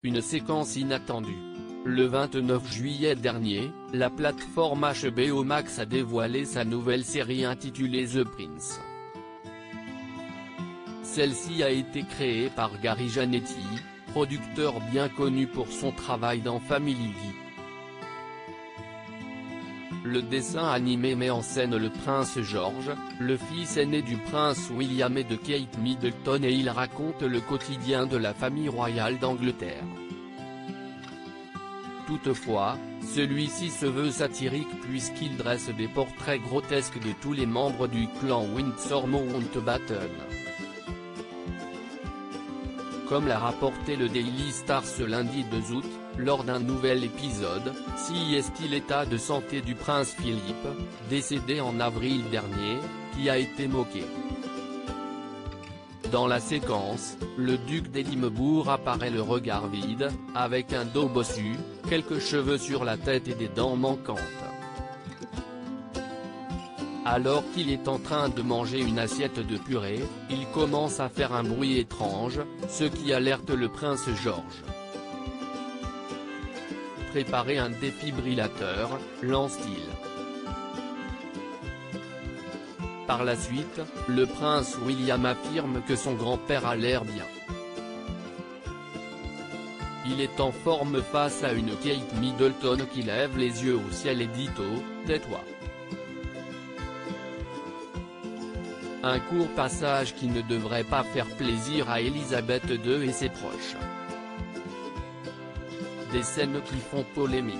une séquence inattendue. Le 29 juillet dernier, la plateforme HBO Max a dévoilé sa nouvelle série intitulée The Prince. Celle-ci a été créée par Gary Janetti, producteur bien connu pour son travail dans Family Guy. Le dessin animé met en scène le prince George, le fils aîné du prince William et de Kate Middleton, et il raconte le quotidien de la famille royale d'Angleterre. Toutefois, celui-ci se veut satirique puisqu'il dresse des portraits grotesques de tous les membres du clan Windsor Mountbatten. Comme l'a rapporté le Daily Star ce lundi 2 août, lors d'un nouvel épisode, CST, l'état de santé du prince Philippe, décédé en avril dernier, qui a été moqué. Dans la séquence, le duc d'Édimbourg apparaît le regard vide, avec un dos bossu, quelques cheveux sur la tête et des dents manquantes. Alors qu'il est en train de manger une assiette de purée, il commence à faire un bruit étrange, ce qui alerte le prince George. Préparez un défibrillateur, lance-t-il. Par la suite, le prince William affirme que son grand-père a l'air bien. Il est en forme face à une Kate Middleton qui lève les yeux au ciel et dit « Tais-toi ». Un court passage qui ne devrait pas faire plaisir à Elisabeth II et ses proches. Des scènes qui font polémique.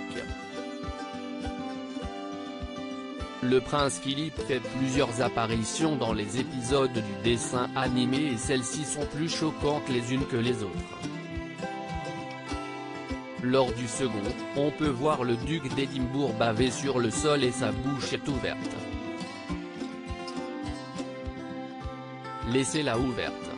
Le prince Philippe fait plusieurs apparitions dans les épisodes du dessin animé et celles-ci sont plus choquantes les unes que les autres. Lors du second, on peut voir le duc d'Édimbourg baver sur le sol et sa bouche est ouverte. Laissez-la ouverte.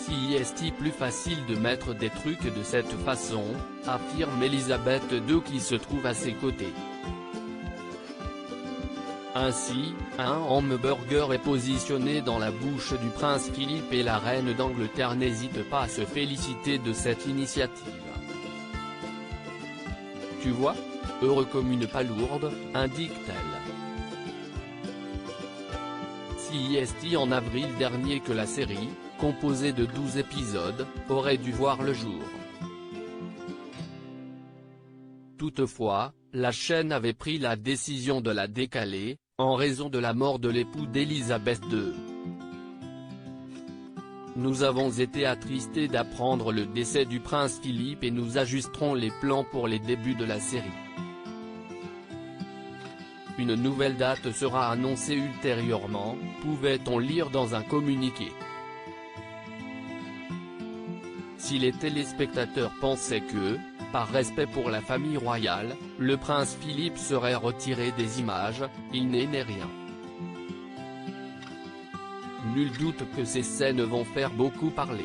Si est plus facile de mettre des trucs de cette façon, affirme Elisabeth II qui se trouve à ses côtés. Ainsi, un hamburger est positionné dans la bouche du prince Philippe et la reine d'Angleterre n'hésite pas à se féliciter de cette initiative. Tu vois, heureux comme une palourde, indique-t-elle. CST en avril dernier que la série, composée de 12 épisodes, aurait dû voir le jour. Toutefois, la chaîne avait pris la décision de la décaler, en raison de la mort de l'époux d'Elisabeth II. Nous avons été attristés d'apprendre le décès du prince Philippe et nous ajusterons les plans pour les débuts de la série. Une nouvelle date sera annoncée ultérieurement, pouvait-on lire dans un communiqué. Si les téléspectateurs pensaient que, par respect pour la famille royale, le prince Philippe serait retiré des images, il n'est rien. Nul doute que ces scènes vont faire beaucoup parler.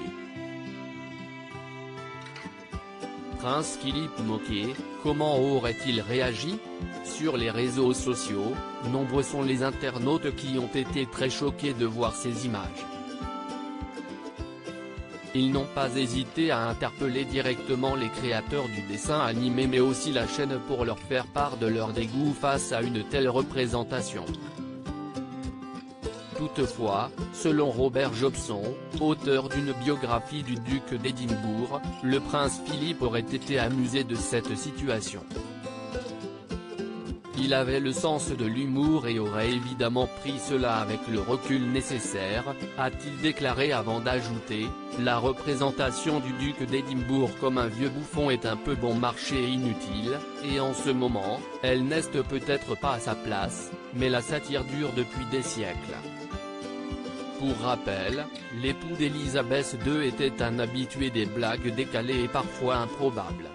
Prince Philippe moqué, comment aurait-il réagi? Sur les réseaux sociaux, nombreux sont les internautes qui ont été très choqués de voir ces images. Ils n'ont pas hésité à interpeller directement les créateurs du dessin animé mais aussi la chaîne pour leur faire part de leur dégoût face à une telle représentation. Toutefois, selon Robert Jobson, auteur d'une biographie du duc d'Édimbourg, le prince Philippe aurait été amusé de cette situation. Il avait le sens de l'humour et aurait évidemment pris cela avec le recul nécessaire, a-t-il déclaré avant d'ajouter, la représentation du duc d'Édimbourg comme un vieux bouffon est un peu bon marché et inutile, et en ce moment, elle n'est peut-être pas à sa place, mais la satire dure depuis des siècles. Pour rappel, l'époux d'Elisabeth II était un habitué des blagues décalées et parfois improbables.